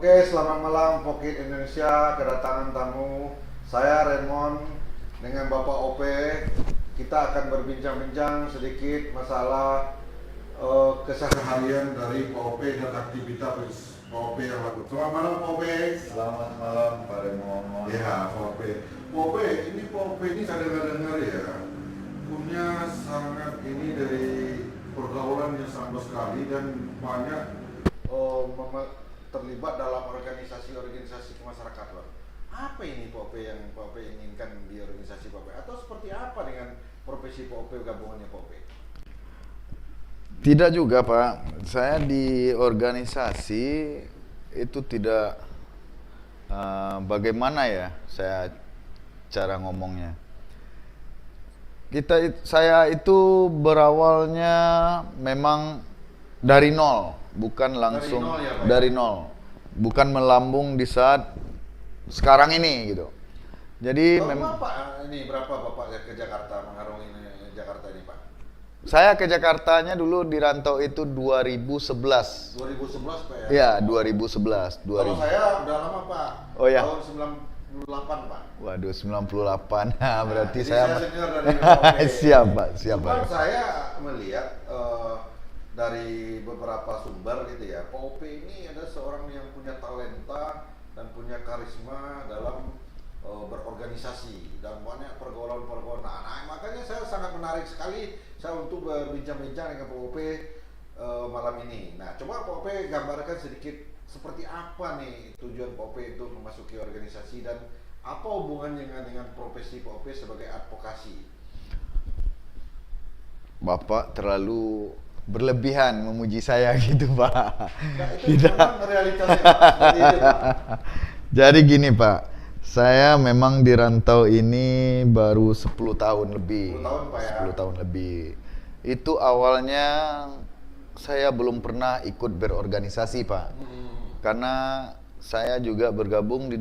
Oke, selamat malam Pokit Indonesia. Kedatangan tamu saya Raymond dengan Bapak Ope. Kita akan berbincang-bincang sedikit masalah keseharian dari Pak Ope dan aktivitas Pak Ope yang laku. Selamat malam Pak Ope. Selamat malam Pak Raymond. Ya Pak Ope. Pak Ope, ini Pak Ope ini saya dengar ya punya sangat ini dari pergaulan yang sama sekali dan banyak terlibat dalam organisasi-organisasi kemasyarakatan. Apa ini Pak Ope yang Pak Ope inginkan di organisasi Pak Ope? Atau seperti apa dengan profesi Pak Ope, gabungannya Pak Ope? Tidak juga Pak, saya di organisasi itu tidak bagaimana ya saya cara ngomongnya. Saya itu berawalnya memang dari nol, bukan langsung Dari nol ya, Pak? dari nol, bukan melambung di saat sekarang ini gitu. Jadi memang Bapak ini berapa Bapak ke Jakarta mengarungi Jakarta ini Pak? saya ke Jakartanya dulu di rantau itu 2011. 2011 Pak ya? Ya, 2011. Kalau saya udah lama Pak. Oh ya. Tahun 98 Pak. Waduh, 98. Nah, berarti Jadi saya senior dari Pak Ope. siap, Pak. Siap, Cuman Pak. saya melihat dari beberapa sumber gitu ya, Pak Ope ini ada seorang yang punya talenta dan punya karisma dalam berorganisasi dan banyak pergaulan-pergaulan. Nah, makanya saya sangat menarik sekali saya untuk berbincang-bincang dengan Pak Ope malam ini. Nah, coba Pak Ope gambarkan sedikit seperti apa nih tujuan Pak Ope untuk memasuki organisasi dan apa hubungannya dengan profesi Pak Ope sebagai advokasi? Bapak terlalu berlebihan memuji saya gitu, Pak. Nah, itu memang realitasnya Pak, seperti itu Pak. Jadi gini, Pak. Saya memang di rantau ini baru 10 tahun lebih. 10 tahun, Pak, ya? 10 tahun lebih. Itu awalnya saya belum pernah ikut berorganisasi, Pak. Karena saya juga bergabung di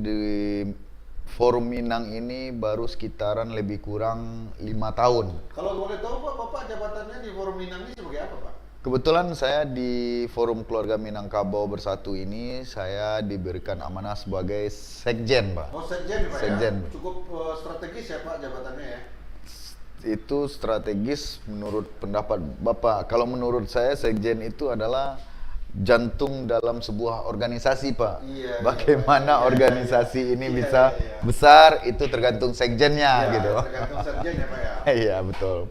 Forum Minang ini baru sekitaran lebih kurang 5 tahun. Kalau boleh tahu Pak, Bapak jabatannya di Forum Minang ini sebagai apa Pak? Kebetulan saya di Forum Keluarga Minangkabau Bersatu ini saya diberikan amanah sebagai sekjen, Pak. Oh, sekjen Pak Sekjen. ya? Cukup strategis ya Pak jabatannya ya? Itu strategis menurut pendapat Bapak. Kalau menurut saya sekjen itu adalah jantung dalam sebuah organisasi, Pak. Iya, Bagaimana iya, organisasi ini iya, bisa iya. besar itu tergantung sekjennya Ya, gitu. tergantung sekjen ya Pak ya? Iya, betul.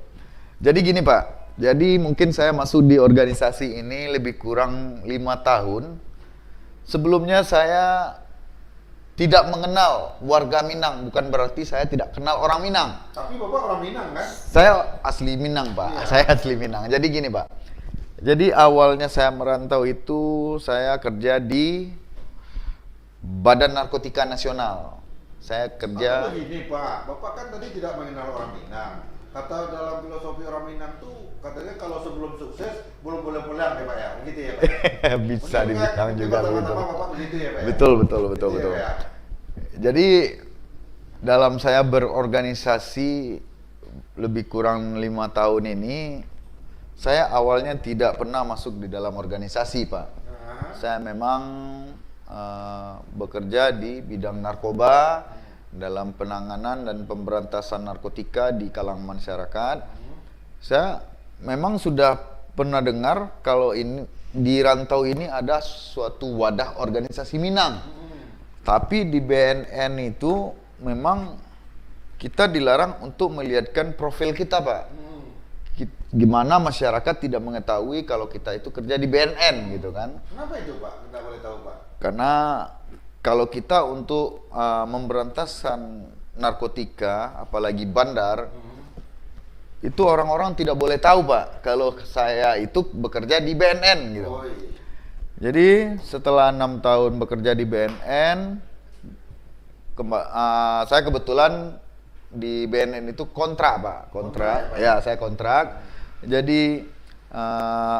Jadi gini, Pak. Jadi mungkin saya masuk di organisasi ini lebih kurang 5 tahun. Sebelumnya saya tidak mengenal warga Minang, bukan berarti saya tidak kenal orang Minang. Tapi Bapak orang Minang kan? Saya asli Minang, Pak. Iya. Saya asli Minang. Jadi gini, Pak. Jadi awalnya saya merantau itu saya kerja di Badan Narkotika Nasional. Saya kerja Atau begini Pak, Bapak kan tadi tidak mengenal orang Minang. Kata dalam filosofi orang Minang tuh katanya kalau sebelum sukses belum boleh pulang ya Pak ya, begitu ya Pak? bisa Betul dibilang kan? juga Kata-kata begitu. Bapak begitu ya Pak ya? Betul, betul, betul, Gitu ya, betul. Pak ya? Jadi dalam saya berorganisasi lebih kurang 5 tahun ini, saya awalnya tidak pernah masuk di dalam organisasi, Pak. Nah, Saya memang bekerja di bidang narkoba dalam penanganan dan pemberantasan narkotika di kalangan masyarakat. Saya memang sudah pernah dengar kalau ini di rantau ini ada suatu wadah organisasi Minang. Tapi di BNN itu memang kita dilarang untuk melihatkan profil kita, Pak. Gimana masyarakat tidak mengetahui kalau kita itu kerja di BNN gitu kan. kenapa itu Pak? Tidak boleh tahu Pak. Karena kalau kita untuk memberantasan narkotika, apalagi bandar, itu orang-orang tidak boleh tahu, Pak, kalau saya itu bekerja di BNN gitu. Oh, iya. Jadi setelah 6 tahun bekerja di BNN, saya kebetulan di BNN itu kontrak, Pak. Kontrak, Kontrak, ya saya kontrak. Jadi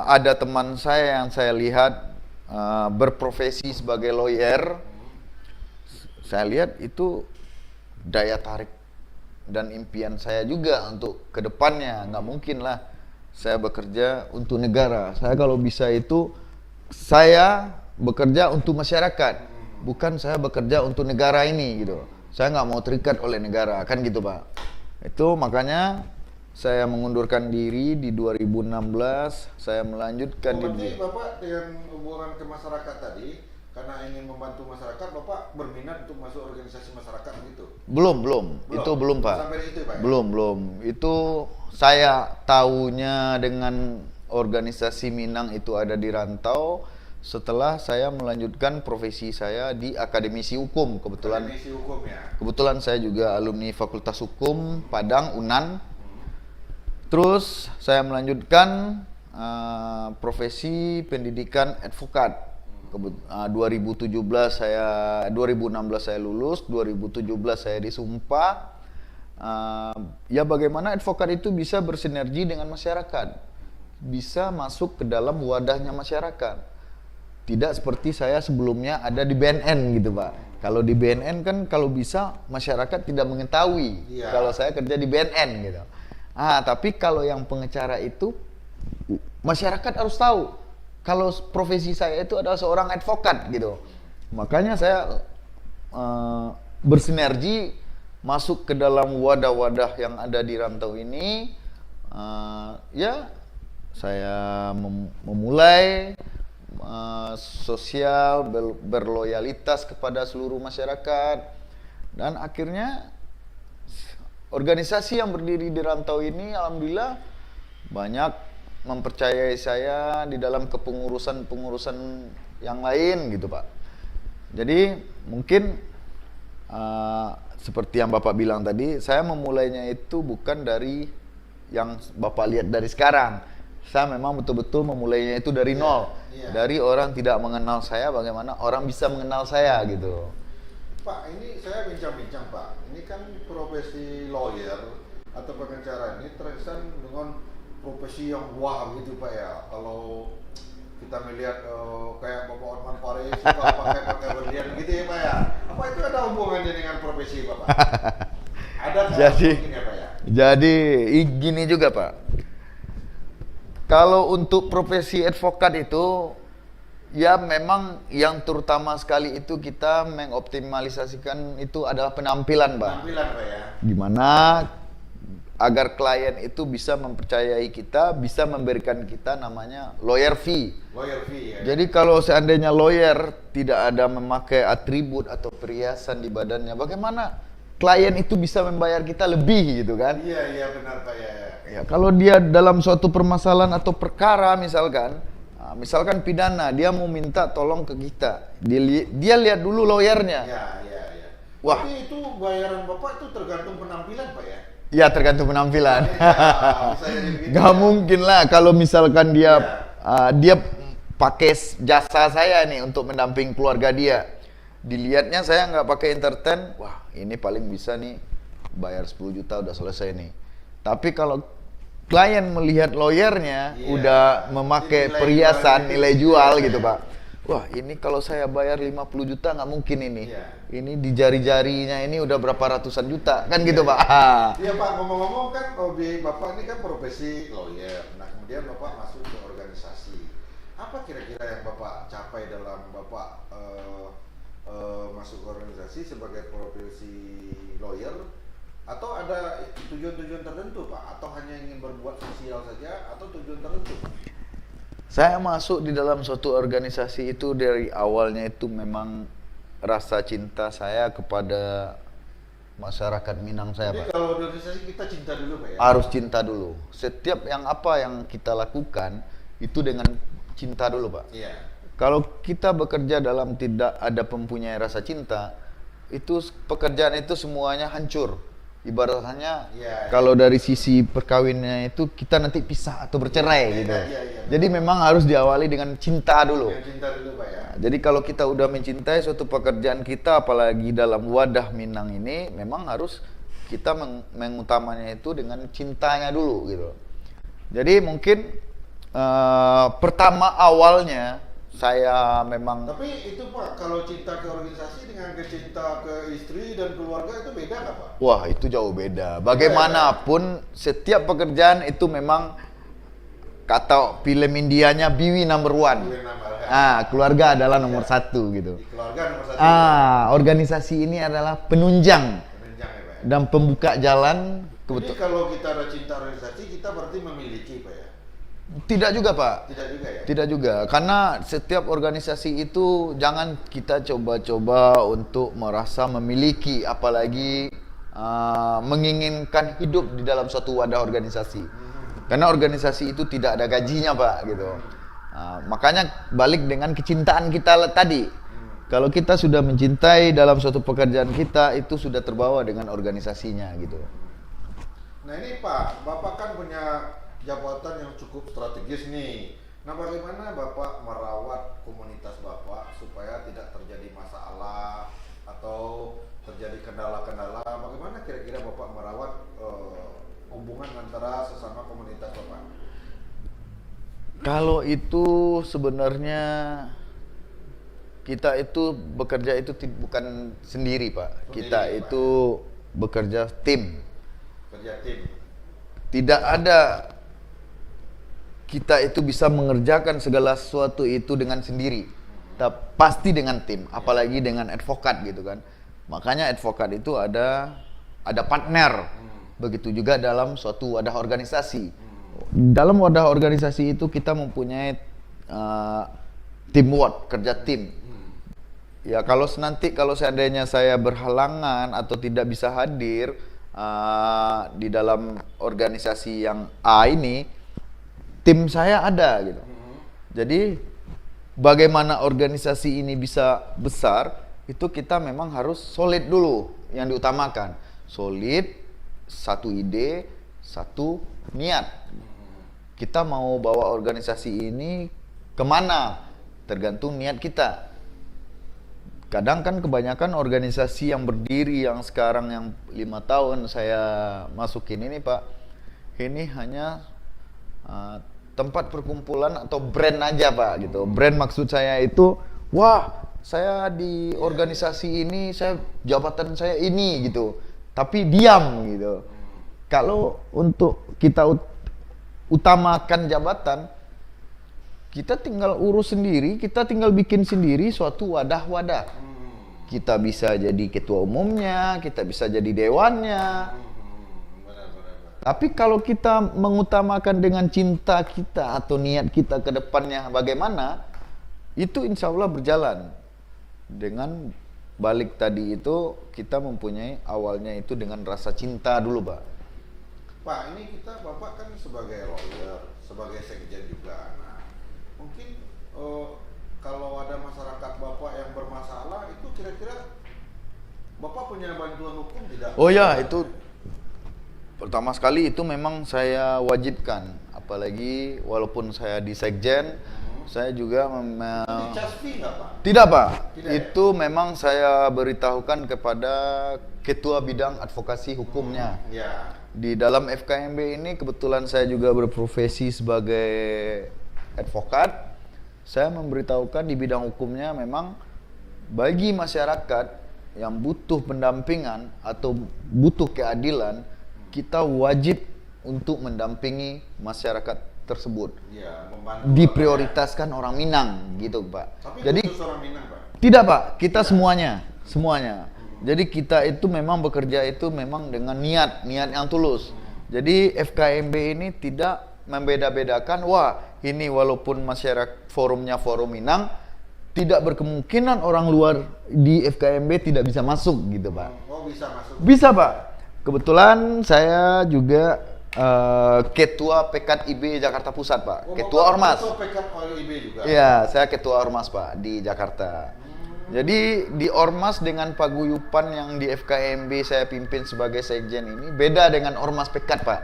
ada teman saya yang saya lihat berprofesi sebagai lawyer. Saya lihat itu daya tarik dan impian saya juga untuk kedepannya. Nggak mungkin lah saya bekerja untuk negara. Saya kalau bisa itu saya bekerja untuk masyarakat. bukan saya bekerja untuk negara ini gitu. Saya nggak mau terikat oleh negara, kan gitu Pak. Itu makanya saya mengundurkan diri di 2016, saya melanjutkan Berarti Bapak dengan hubungan ke masyarakat tadi, karena ingin membantu masyarakat, Bapak berminat untuk masuk organisasi masyarakat gitu? Belum. Itu belum Pak. Sampai itu Pak? Belum. Itu saya tahunya dengan organisasi Minang itu ada di Rantau setelah saya melanjutkan profesi saya di akademisi hukum. Akademisi hukum ya? Kebetulan saya juga alumni Fakultas Hukum Padang, UNAN. Terus saya melanjutkan profesi pendidikan advokat. 2016 saya lulus, 2017 saya disumpah. Ya bagaimana advokat itu bisa bersinergi dengan masyarakat, bisa masuk ke dalam wadahnya masyarakat. Tidak seperti saya sebelumnya ada di BNN gitu Pak. Kalau di BNN kan kalau bisa masyarakat tidak mengetahui kalau saya kerja di BNN gitu. Tapi kalau yang pengacara itu masyarakat harus tahu kalau profesi saya itu adalah seorang advokat gitu. Makanya saya bersinergi masuk ke dalam wadah-wadah yang ada di Rantau ini. Ya saya memulai sosial, berloyalitas kepada seluruh masyarakat, dan akhirnya organisasi yang berdiri di Rantau ini alhamdulillah banyak mempercayai saya di dalam kepengurusan-pengurusan yang lain gitu Pak. Jadi mungkin seperti yang Bapak bilang tadi, saya memulainya itu bukan dari yang Bapak lihat dari sekarang. Saya memang betul-betul memulainya itu dari nol. Dari orang tidak mengenal saya, bagaimana orang bisa mengenal saya gitu. Pak, ini saya bincang-bincang Pak. Ini kan profesi lawyer atau pengacara ini terkesan dengan profesi yang wah gitu Pak ya. Kalau kita melihat kayak Bapak Otman Paris suka pakai berlian gitu ya Pak ya. Apa itu ada hubungannya dengan profesi Bapak? Ada mungkin ya Pak ya? Jadi gini juga Pak. Kalau untuk profesi advokat itu, ya memang yang terutama sekali itu kita mengoptimalisasikan itu adalah penampilan Pak. Penampilan Pak ya. Gimana agar klien itu bisa mempercayai kita, bisa memberikan kita namanya lawyer fee. Lawyer fee ya. Jadi kalau seandainya lawyer tidak ada memakai atribut atau perhiasan di badannya, bagaimana klien itu bisa membayar kita lebih gitu kan? Iya benar Pak ya. Ya, kalau dia dalam suatu permasalahan atau perkara misalkan pidana, dia mau minta tolong ke kita, dia lihat dulu lawyernya. Iya. Wah. Tapi itu bayaran Bapak itu tergantung penampilan Pak ya? Ya tergantung penampilan. Ya, Gak mungkin lah kalau misalkan dia pakai jasa saya nih untuk mendamping keluarga dia. Dilihatnya saya nggak pakai entertain, wah ini paling bisa nih bayar 10 juta udah selesai nih. Tapi kalau klien melihat lawyernya udah memakai perhiasan nilai jual gitu Pak. Wah ini kalau saya bayar 50 juta nggak mungkin ini. Ini di jari-jarinya ini udah berapa ratusan juta kan gitu Pak. Iya Pak, ngomong-ngomong kan hobi Bapak ini kan profesi lawyer. Nah kemudian Bapak masuk ke organisasi. Apa kira-kira yang Bapak capai dalam Bapak masuk ke organisasi sebagai profesi lawyer? Atau ada tujuan-tujuan tertentu Pak? Atau hanya ingin berbuat sosial saja? Atau tujuan tertentu Pak? Saya masuk di dalam suatu organisasi itu dari awalnya itu memang rasa cinta saya kepada masyarakat Minang saya Jadi Pak. kalau organisasi kita cinta dulu Pak ya? Harus cinta dulu. Setiap apa yang kita lakukan itu dengan cinta dulu Pak. Iya. Kalau kita bekerja dalam tidak ada mempunyai rasa cinta, itu pekerjaan itu semuanya hancur. Ibaratnya kalau dari sisi perkawinannya itu kita nanti pisah atau bercerai gitu. Jadi memang harus diawali dengan cinta dulu. Cinta dulu Pak ya. Jadi kalau kita udah mencintai suatu pekerjaan kita, apalagi dalam wadah Minang ini, memang harus kita mengutamanya itu dengan cintanya dulu gitu. Jadi mungkin pertama awalnya saya memang. Tapi itu Pak, kalau cinta ke organisasi dengan cinta ke istri dan keluarga itu beda nggak Pak? Wah itu jauh beda. Bagaimanapun setiap pekerjaan itu memang kata film Indianya biwi number one. Keluarga adalah nomor satu gitu. Di keluarga nomor satu. Organisasi ini adalah penunjang Penunjang ya Pak. dan pembuka jalan. Jadi kalau kita ada cinta organisasi, kita berarti memiliki Pak ya? Tidak juga Pak. Tidak juga ya? Tidak juga, karena setiap organisasi itu jangan kita coba-coba untuk merasa memiliki, apalagi menginginkan hidup di dalam suatu wadah organisasi. Karena organisasi itu tidak ada gajinya Pak, gitu. Makanya balik dengan kecintaan kita tadi. Kalau kita sudah mencintai dalam suatu pekerjaan kita, itu sudah terbawa dengan organisasinya, gitu. Nah ini Pak, Bapak kan punya jabatan yang cukup strategis nih. Nah bagaimana Bapak merawat komunitas Bapak supaya tidak terjadi masalah atau terjadi kendala-kendala? Bagaimana kira-kira Bapak merawat hubungan antara sesama komunitas Bapak? Kalau itu sebenarnya kita itu bekerja itu bukan sendiri Pak. Kita Pak. itu bekerja tim. Kerja tim. Tidak ada kita itu bisa mengerjakan segala sesuatu itu dengan sendiri. Pasti dengan tim, apalagi dengan advokat gitu kan. Makanya advokat itu ada partner. Begitu juga dalam suatu wadah organisasi. Dalam wadah organisasi itu kita mempunyai teamwork, kerja tim. Ya kalau seandainya saya berhalangan atau tidak bisa hadir di dalam organisasi yang A ini, tim saya ada gitu. Jadi bagaimana organisasi ini bisa besar, itu kita memang harus solid dulu yang diutamakan. Solid, satu ide, satu niat. Kita mau bawa organisasi ini kemana? Tergantung niat kita. Kadang kan kebanyakan organisasi yang berdiri yang sekarang yang 5 tahun saya masukin ini Pak, ini hanya tempat perkumpulan atau brand aja Pak gitu. Brand maksud saya itu, wah saya di organisasi ini, jabatan saya ini gitu. Tapi diam gitu. Kalau untuk kita utamakan jabatan, kita tinggal urus sendiri, kita tinggal bikin sendiri suatu wadah-wadah. Kita bisa jadi ketua umumnya, kita bisa jadi dewannya. Tapi kalau kita mengutamakan dengan cinta kita atau niat kita ke depannya bagaimana, itu insya Allah berjalan. Dengan balik tadi itu, kita mempunyai awalnya itu dengan rasa cinta dulu Pak. Pak, ini Bapak kan sebagai lawyer, sebagai sekjen juga. Nah, mungkin kalau ada masyarakat Bapak yang bermasalah, itu kira-kira Bapak punya bantuan hukum tidak? Oh ya, itu pertama sekali itu memang saya wajibkan, apalagi walaupun saya di sekjen, saya juga Dicas fee nggak Pak? Tidak Pak, Tidak, itu memang saya beritahukan kepada ketua bidang advokasi hukumnya. Ya. Di dalam FKMB ini kebetulan saya juga berprofesi sebagai advokat. Saya memberitahukan di bidang hukumnya memang bagi masyarakat yang butuh pendampingan atau butuh keadilan, kita wajib untuk mendampingi masyarakat tersebut. Ya, Diprioritaskan orang Minang gitu Pak. Tapi jadi khusus orang Minang Pak? Tidak Pak, kita semuanya. Jadi kita itu memang bekerja itu memang dengan niat yang tulus. Jadi FKMB ini tidak membeda-bedakan, wah ini walaupun masyarakat forumnya forum Minang, tidak berkemungkinan orang luar di FKMB tidak bisa masuk gitu Pak. Oh bisa masuk? Bisa Pak. Kebetulan saya juga ketua PKAD IB Jakarta Pusat Pak. Ketua Ormas. Ketua PKAD IB juga? Iya, saya ketua Ormas Pak di Jakarta. Jadi di Ormas dengan paguyupan yang di FKMB saya pimpin sebagai sekjen ini beda dengan Ormas PKAD Pak.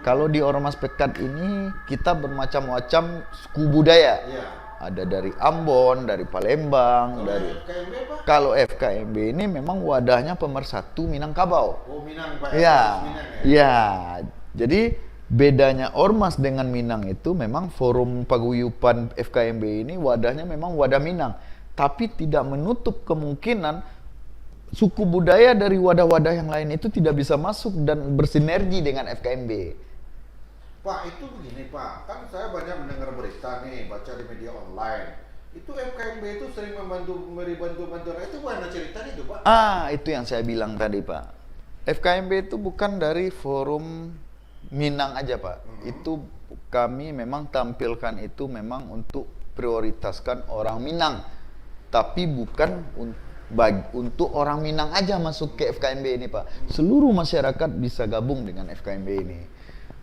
Kalau di Ormas PKAD ini kita bermacam-macam suku budaya. Iya. Ada dari Ambon, dari Palembang, dari FKMB Pak? Kalau FKMB ini memang wadahnya pemersatu Minangkabau. Oh Minang Pak. Iya. Minang, ya? Iya. Jadi bedanya Ormas dengan Minang itu memang forum paguyupan FKMB ini wadahnya memang wadah Minang. Tapi tidak menutup kemungkinan suku budaya dari wadah-wadah yang lain itu tidak bisa masuk dan bersinergi dengan FKMB. Pak, itu begini Pak, kan saya banyak mendengar berita nih, baca di media online. Itu FKMB itu sering memberi bantuan itu mana ceritanya itu Pak? Itu yang saya bilang tadi Pak. FKMB itu bukan dari forum Minang aja Pak. Itu kami memang tampilkan itu memang untuk prioritaskan orang Minang. Tapi bukan untuk orang Minang aja masuk ke FKMB ini Pak. Seluruh masyarakat bisa gabung dengan FKMB ini.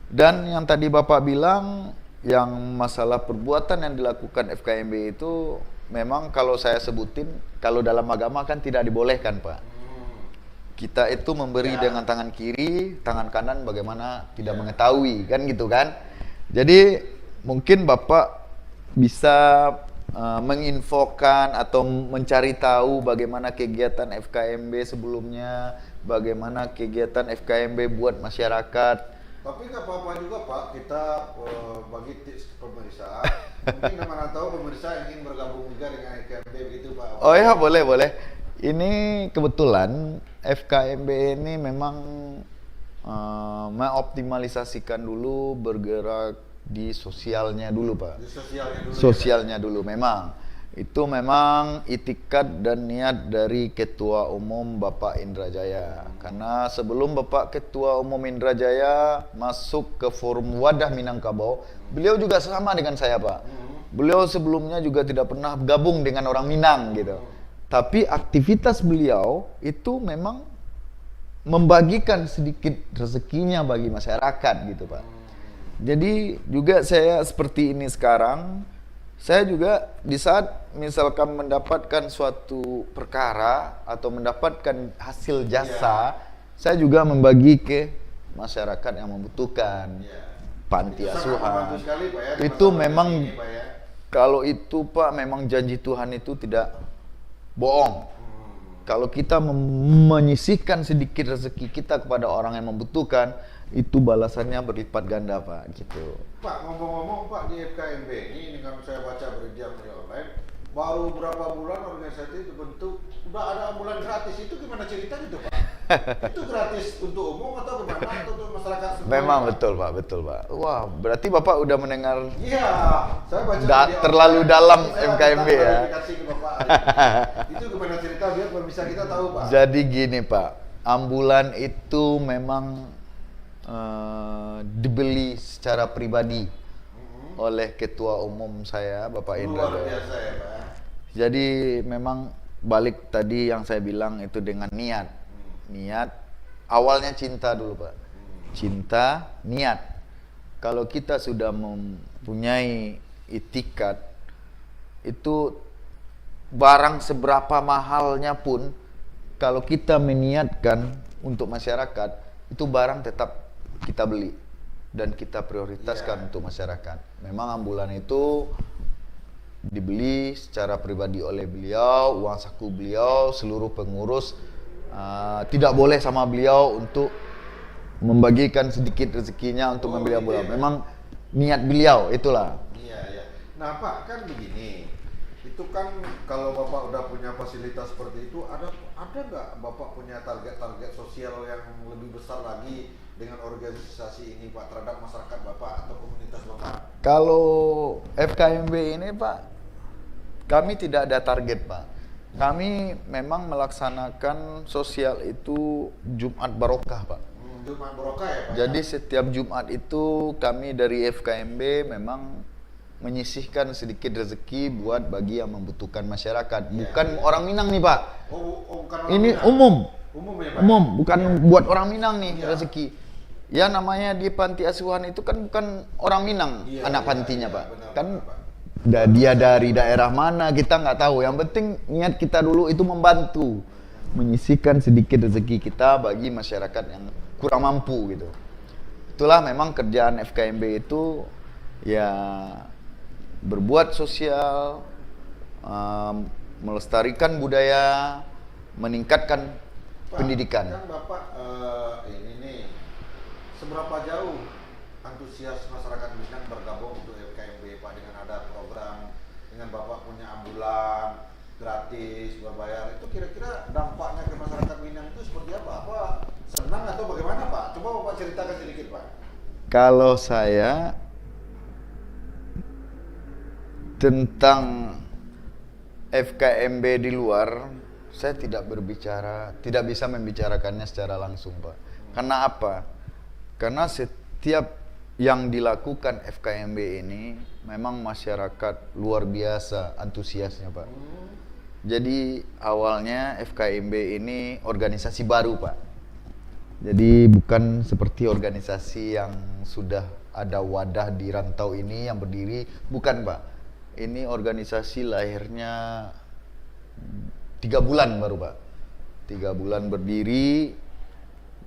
Dan yang tadi Bapak bilang, yang masalah perbuatan yang dilakukan FKMB itu memang kalau saya sebutin, kalau dalam agama kan tidak dibolehkan Pak. Kita itu memberi dengan tangan kiri, tangan kanan bagaimana tidak mengetahui, kan gitu kan. Jadi mungkin Bapak bisa menginfokan atau mencari tahu bagaimana kegiatan FKMB sebelumnya, bagaimana kegiatan FKMB buat masyarakat. Tapi nggak apa-apa juga Pak, kita bagi tips ke pemirsa. Mungkin mana tahu pemirsa ingin bergabung juga dengan FKMB begitu Pak. Oh ya boleh boleh. Ini kebetulan FKMB ini memang mengoptimalisasikan dulu, bergerak di sosialnya dulu Pak. Di sosialnya dulu. Sosialnya dulu memang. Itu memang itikat dan niat dari Ketua Umum Bapak Indra Jaya. Karena sebelum Bapak Ketua Umum Indra Jaya masuk ke forum Wadah Minangkabau, beliau juga sama dengan saya Pak. Beliau sebelumnya juga tidak pernah gabung dengan orang Minang gitu. Tapi aktivitas beliau itu memang membagikan sedikit rezekinya bagi masyarakat gitu Pak. Jadi juga saya seperti ini sekarang, saya juga di saat misalkan mendapatkan suatu perkara atau mendapatkan hasil jasa, saya juga membagi ke masyarakat yang membutuhkan, panti asuhan. Itu memang kalau itu Pak memang janji Tuhan itu tidak bohong. Kalau kita menyisihkan sedikit rezeki kita kepada orang yang membutuhkan, itu balasannya berlipat ganda Pak gitu. Pak, ngomong-ngomong Pak, di FKMB ini dengan saya baca berita media online, baru berapa bulan organisasi itu bentuk, udah ada ambulan gratis. Itu gimana ceritanya itu Pak? Itu gratis untuk umum atau gimana? Atau untuk masyarakat semua? Memang betul Pak, betul Pak. Wah, berarti Bapak udah mendengar. Iya, saya baca terlalu online, dalam saya MKMB ya. Ke Bapak. Itu gimana cerita biar pemirsa kita tahu Pak? Jadi gini Pak, ambulan itu memang dibeli secara pribadi oleh Ketua Umum saya Bapak Indra. Luar biasa ya Pak. Jadi memang balik tadi yang saya bilang itu dengan niat. Niat awalnya cinta dulu Pak. Cinta, niat. Kalau kita sudah mempunyai itikat, itu barang seberapa mahalnya pun kalau kita meniatkan untuk masyarakat, itu barang tetap kita beli dan kita prioritaskan untuk masyarakat. Memang ambulan itu dibeli secara pribadi oleh beliau, uang saku beliau, seluruh pengurus tidak boleh sama beliau untuk membagikan sedikit rezekinya untuk membeli ambulan. Memang niat beliau itulah. Iya. Nah Pak, kan begini, itu kan kalau Bapak udah punya fasilitas seperti itu, ada nggak Bapak punya target-target sosial yang lebih besar lagi dengan organisasi ini Pak terhadap masyarakat Bapak atau komunitas Bapak? Kalau FKMB ini Pak, kami tidak ada target Pak. Kami memang melaksanakan sosial itu Jumat Barokah Pak. Jumat Barokah ya Pak? Jadi setiap Jumat itu kami dari FKMB memang menyisihkan sedikit rezeki buat bagi yang membutuhkan masyarakat. Bukan orang Minang nih Pak. Bukan orang ini Minang. Umum. Umum ya Pak? Umum, bukan buat orang Minang nih rezeki. Ya namanya di panti asuhan itu kan bukan orang Minang anak pantinya Pak. Benar, Kan Pak. dia dari daerah mana kita nggak tahu. Yang penting niat kita dulu itu membantu, menyisihkan sedikit rezeki kita bagi masyarakat yang kurang mampu gitu. Itulah memang kerjaan FKMB itu ya berbuat sosial, melestarikan budaya, meningkatkan Pak, pendidikan. Kan Bapak ini nih, seberapa jauh antusias masyarakat Minang bergabung untuk FKMB Pak dengan ada program dengan Bapak punya ambulan gratis berbayar, itu kira-kira dampaknya ke masyarakat Minang itu seperti apa? Apa senang atau bagaimana Pak? Coba Bapak ceritakan sedikit Pak. Kalau saya tentang FKMB di luar, saya tidak bisa membicarakannya secara langsung, Pak. Karena apa? Karena setiap yang dilakukan FKMB ini memang masyarakat luar biasa antusiasnya, Pak. Jadi awalnya FKMB ini organisasi baru, Pak. Jadi bukan seperti organisasi yang sudah ada wadah di rantau ini yang berdiri, bukan, Pak. Ini organisasi lahirnya 3 bulan baru, Pak. 3 bulan berdiri,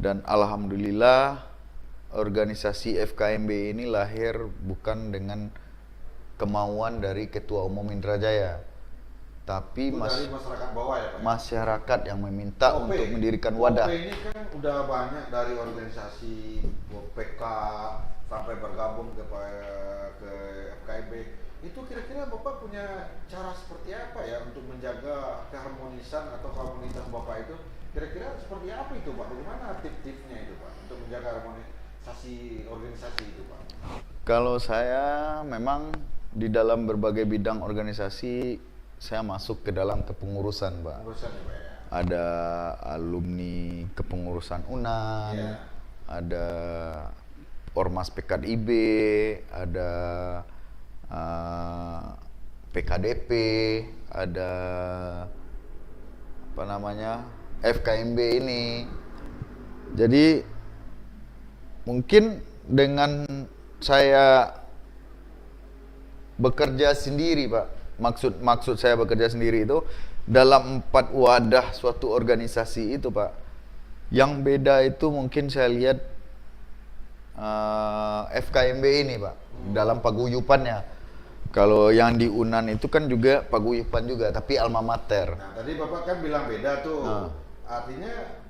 dan alhamdulillah organisasi FKMB ini lahir bukan dengan kemauan dari Ketua Umum Indrajaya, tapi dari masyarakat bawah ya Pak? Masyarakat yang meminta OP, untuk mendirikan wadah. OP ini kan udah banyak dari organisasi PK sampai bergabung ke FKMB. Itu kira-kira Bapak punya cara seperti apa ya untuk menjaga keharmonisan atau komunitas Bapak itu? Kira-kira seperti apa itu Pak? Bagaimana tip-tipsnya itu Pak untuk menjaga harmonisasi organisasi itu Pak? Kalau saya memang di dalam berbagai bidang organisasi saya masuk ke dalam kepengurusan, Pak. Pengurusan ya Pak ya? Ada alumni kepengurusan UNAN, Ya. ada Ormas PKDIB, ada PKDP, ada apa namanya FKMB ini. Jadi mungkin dengan saya bekerja sendiri, Pak. Maksud saya bekerja sendiri itu dalam 4 wadah suatu organisasi itu, Pak. Yang beda itu mungkin saya lihat FKMB ini, Pak, dalam paguyupannya. Kalau yang di UNAN itu kan juga paguyupan juga, tapi alma mater. Nah, tadi Bapak kan bilang beda tuh. Artinya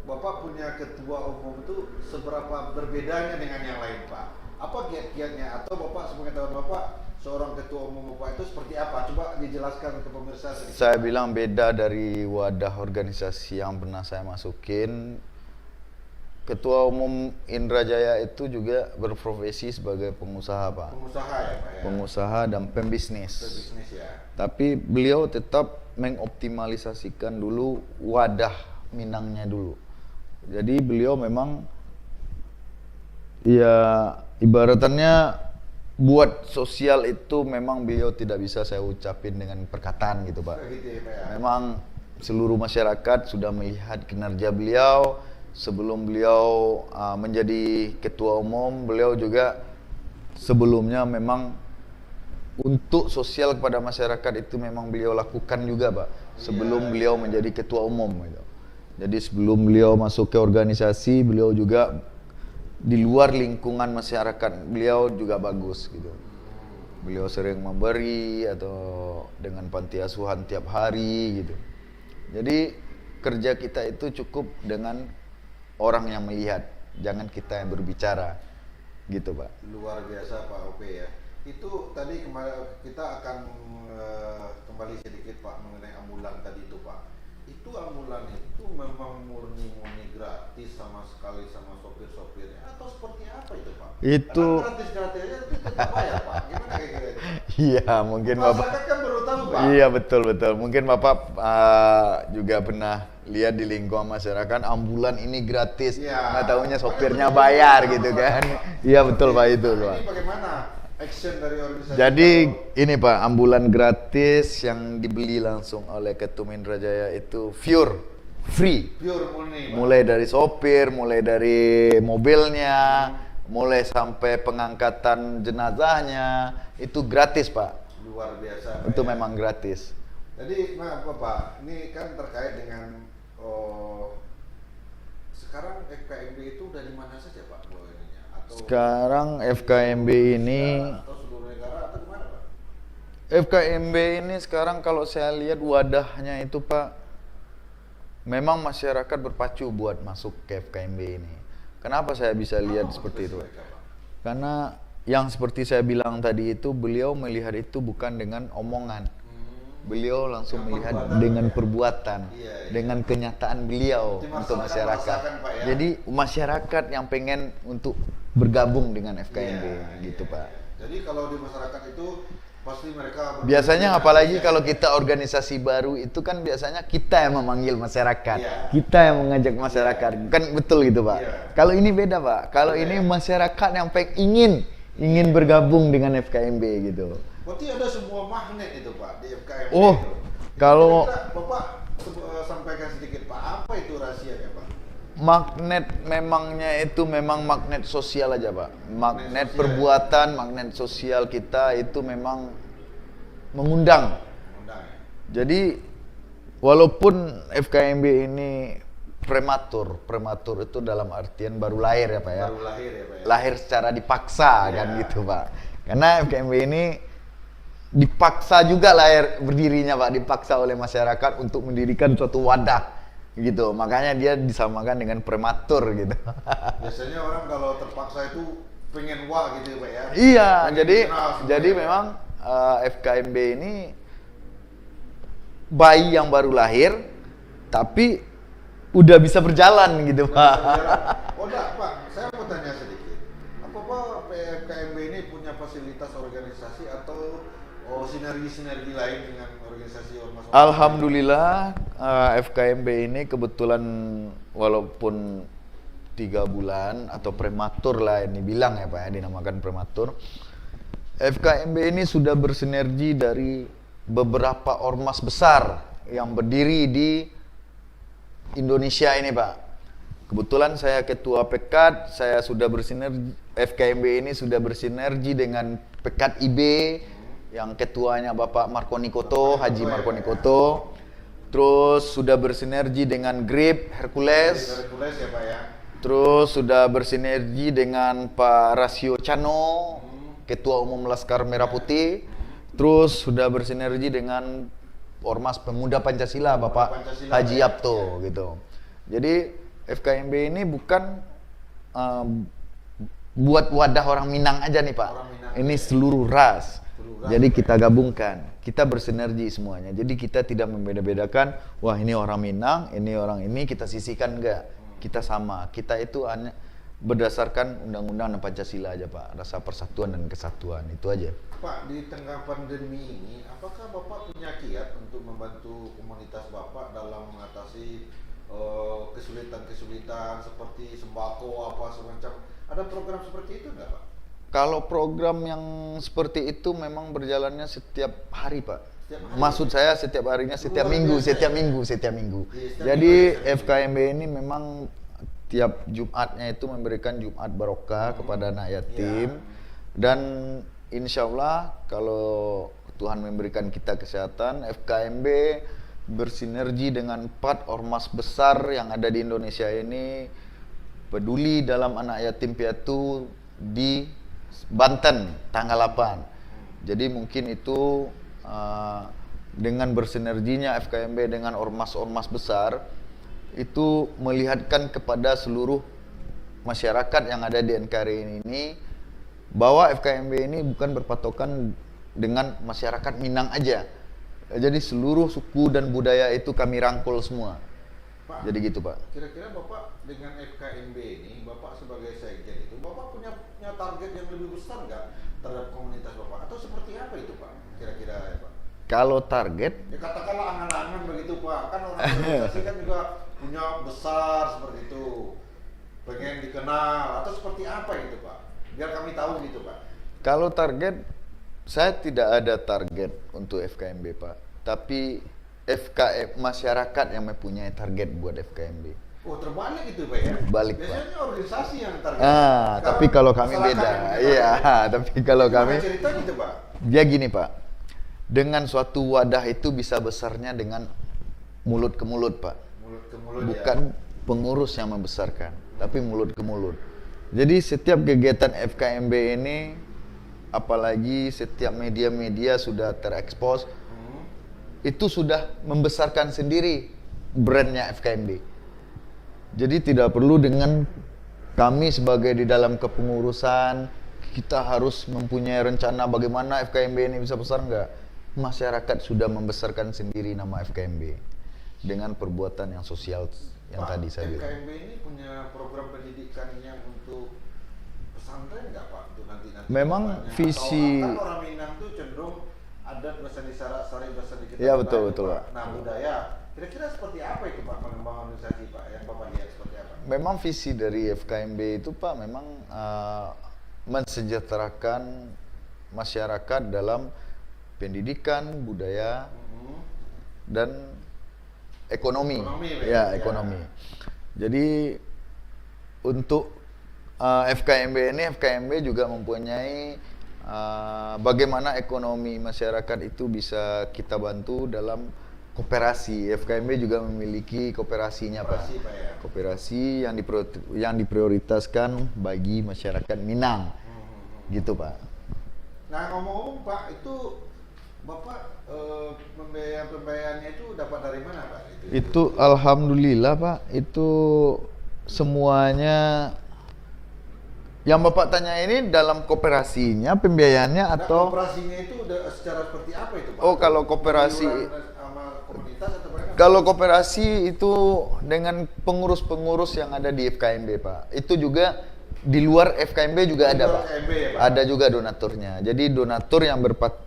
Bapak punya ketua umum itu seberapa berbedanya dengan yang lain, Pak? Apa kiat-kiatnya? Atau Bapak sepengetahuan Bapak, seorang ketua umum Bapak itu seperti apa? Coba dijelaskan ke pemirsa sedikit. Saya bilang beda dari wadah organisasi yang pernah saya masukin. Ketua Umum Indrajaya itu juga berprofesi sebagai pengusaha, Pak. Pengusaha ya, Pak ya? Pengusaha dan pembisnis. Pebisnis ya. Tapi beliau tetap mengoptimalisasikan dulu wadah Minangnya dulu. Jadi beliau memang ya ibaratannya buat sosial itu memang beliau tidak bisa saya ucapin dengan perkataan gitu, Pak. Gitu ya, Pak ya? Memang seluruh masyarakat sudah melihat kinerja beliau. Sebelum beliau menjadi ketua umum, beliau juga sebelumnya memang untuk sosial kepada masyarakat itu memang beliau lakukan juga, Pak. Sebelum beliau menjadi ketua umum gitu. Jadi sebelum beliau masuk ke organisasi, beliau juga di luar lingkungan masyarakat beliau juga bagus gitu. Beliau sering memberi atau dengan panti asuhan tiap hari gitu. Jadi kerja kita itu cukup dengan orang yang melihat, jangan kita yang berbicara, gitu Pak. Luar biasa Pak OP ya. Itu tadi kita akan kembali sedikit Pak mengenai ambulan tadi itu Pak. Itu ambulan itu memang murni gratis sama sekali sama sopir-sopirnya atau seperti apa itu Pak? Itu gratis-gratisnya itu tetap bayar Pak. Gimana kayak gitu? Iya, mungkin Bapak. Masyarakat kan baru tahu Pak. Iya betul. Mungkin Bapak juga pernah lihat di lingkungan masyarakat ambulan ini gratis. Nggak tahunya sopirnya bayar gitu kan. Iya betul Pak itu Pak. Ini bagaimana action dari organisasi? Jadi ini Pak, ambulan gratis yang dibeli langsung oleh Ketum Indrajaya itu free. Pure murni Pak. Mulai dari sopir, mulai dari mobilnya, mulai sampai pengangkatan jenazahnya itu gratis Pak. Luar biasa Pak, Itu ya. memang gratis. Jadi maaf Bapak, ini kan terkait dengan sekarang FKMB itu udah di mana saja Pak? Atau Sekarang FKMB ini atau seluruh negara atau gimana Pak? FKMB ini sekarang kalau saya lihat wadahnya itu Pak, memang masyarakat berpacu buat masuk ke FKMB ini. Kenapa saya bisa lihat seperti itu? Karena yang seperti saya bilang tadi itu, beliau melihat itu bukan dengan omongan. Beliau langsung melihat dengan perbuatan, dengan kenyataan beliau untuk masyarakat. Pak, ya? Jadi masyarakat yang pengen untuk bergabung dengan FKMB gitu Pak. Jadi kalau di masyarakat itu pasti mereka Biasanya berpikir apalagi ya. kalau kita organisasi baru itu kan biasanya kita yang memanggil masyarakat, Iya. kita yang mengajak masyarakat, kan betul gitu Pak. Iya. Kalau ini beda Pak, kalau Iya, ini ya. masyarakat yang ingin bergabung dengan FKMB gitu. Berarti ada sebuah magnet itu Pak di FKMB Oh, itu. kalau- Kira-kira Bapak sampaikan sedikit Pak, apa itu rahasianya Pak? Magnet memangnya itu memang magnet sosial aja Pak. Magnet sosial. perbuatan, magnet sosial kita itu memang mengundang. Undang ya? Jadi walaupun FKMB ini prematur itu dalam artian baru lahir ya Pak ya. Baru lahir ya Pak ya? Lahir secara dipaksa Iya. kan gitu Pak. Karena FKMB ini dipaksa juga lahir berdirinya Pak, dipaksa oleh masyarakat untuk mendirikan suatu wadah gitu. Makanya dia disamakan dengan prematur gitu. Biasanya orang kalau terpaksa itu pengen wah gitu ya Pak ya? Iya, Pengen jadi dikenal semua jadi ya, Pak. memang FKMB ini bayi yang baru lahir tapi udah bisa berjalan gitu Pak. Oh enggak Pak, saya mau tanya sedikit. Apa Pak FKMB ini punya fasilitas organisasi atau sinergi-sinergi lain dengan organisasi ormas? Alhamdulillah FKMB ini kebetulan walaupun 3 bulan atau prematur lah ini bilang ya Pak ya, dinamakan prematur. FKMB ini sudah bersinergi dari beberapa ormas besar yang berdiri di Indonesia ini Pak. Kebetulan saya ketua PEKAD, saya sudah bersinergi, FKMB ini sudah bersinergi dengan PEKAD IB yang ketuanya Bapak Marconi Koto, Haji Marconi Koto. Terus sudah bersinergi dengan GRIP Hercules. Hercules ya Pak ya? Terus sudah bersinergi dengan Pak Rasio Cano, Ketua Umum Laskar Merah Putih. Terus sudah bersinergi dengan Ormas Pemuda Pancasila Bapak Pancasila, Haji ya. Yapto gitu. Jadi FKMB ini bukan buat wadah orang Minang aja nih Pak. Orang Minang, Ini ya. seluruh ras. Seluruh ras, Jadi ya. kita gabungkan, kita bersinergi semuanya. Jadi kita tidak membeda-bedakan, wah ini orang Minang, ini orang ini, kita sisihkan enggak. Kita sama, kita itu hanya berdasarkan undang-undang dan Pancasila aja Pak, rasa persatuan dan kesatuan, itu aja. Pak, di tengah pandemi ini, apakah Bapak punya kiat untuk membantu komunitas Bapak dalam mengatasi kesulitan-kesulitan seperti sembako apa semacam? Ada program seperti itu nggak Pak? Kalau program yang seperti itu memang berjalannya setiap hari Pak. Setiap hari? Maksud saya setiap harinya, setiap Luar minggu, biasa setiap ya? minggu, setiap minggu. Iya, setiap Jadi minggu, setiap minggu. FKMB ini memang tiap Jumatnya itu memberikan Jumat Barokah kepada anak yatim. Dan insya Allah kalau Tuhan memberikan kita kesehatan, FKMB bersinergi dengan 4 ormas besar yang ada di Indonesia ini peduli dalam anak yatim piatu di Banten tanggal 8. Jadi mungkin itu dengan bersinerginya FKMB dengan ormas-ormas besar itu melihatkan kepada seluruh masyarakat yang ada di NKRI ini bahwa FKMB ini bukan berpatokan dengan masyarakat Minang aja. Jadi seluruh suku dan budaya itu kami rangkul semua. Pak, Jadi gitu Pak. kira-kira Bapak dengan FKMB ini, Bapak sebagai sekjen itu, Bapak punya target yang lebih besar nggak terhadap komunitas Bapak? Atau seperti apa itu Pak? Kira-kira ya Pak? Kalau target Ya katakanlah angan-angan begitu Pak, kan orang organisasi kan juga punya besar seperti itu, pengen dikenal atau seperti apa gitu Pak? Biar kami tahu gitu Pak. Kalau target, saya tidak ada target untuk FKMB Pak. Tapi masyarakat yang mempunyai target buat FKMB. Oh terbalik gitu Pak ya? Balik, Pak. Biasanya organisasi yang target. Ah, Sekarang tapi kalau kami masyarakat beda. yang punya Iya, target. tapi kalau Gimana kami cerita gitu Pak? dia gini Pak. Dengan suatu wadah itu bisa besarnya dengan mulut ke mulut Pak. Mulut ke mulut Bukan ya. pengurus yang membesarkan, tapi mulut ke mulut. Jadi setiap kegiatan FKMB ini, apalagi setiap media-media sudah terekspos, itu sudah membesarkan sendiri brandnya FKMB. Jadi tidak perlu dengan kami sebagai di dalam kepengurusan, kita harus mempunyai rencana bagaimana FKMB ini bisa besar, enggak. Masyarakat sudah membesarkan sendiri nama FKMB dengan perbuatan yang sosial yang Pak, tadi saya bilang. FKMB ini punya program pendidikannya untuk pesantren nggak Pak? Untuk nanti Memang kedepannya? visi- Atau kan orang Minang tuh cenderung adat berseni sari berseni kita. Iya, betul, betul, Pak. Nah, budaya. Kira-kira seperti apa itu Pak pengembangan organisasi Pak yang Bapak lihat seperti apa? Memang visi dari FKMB itu Pak memang mensejahterakan masyarakat dalam pendidikan, budaya, dan ekonomi. Ekonomi. Jadi untuk FKMB juga mempunyai bagaimana ekonomi masyarakat itu bisa kita bantu dalam koperasi. FKMB juga memiliki koperasinya Pak. Koperasi yang diprioritaskan bagi masyarakat Minang. Gitu Pak. Nah ngomong-ngomong Pak, itu Bapak pembayarannya itu dapat dari mana Pak? Itu alhamdulillah Pak, itu semuanya yang Bapak tanya ini dalam koperasinya pembiayaannya atau koperasinya itu secara seperti apa itu Pak? Oh, kalau koperasi sama komunitas atau bagaimana? Kalau koperasi itu dengan pengurus-pengurus yang ada di FKMB Pak. Itu juga di luar FKMB juga ada Pak. FKMB, ya, Pak. Ada juga donaturnya. Jadi donatur yang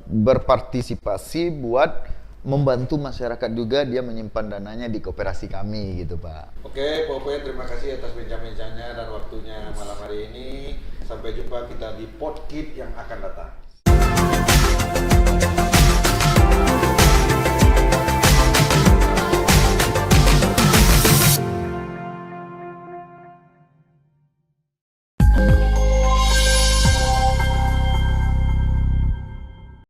berpartisipasi buat membantu masyarakat juga dia menyimpan dananya di koperasi kami gitu Pak. Oke, Pak Ope, terima kasih atas bincang-bincangnya dan waktunya malam hari ini. Sampai jumpa kita di podcast yang akan datang.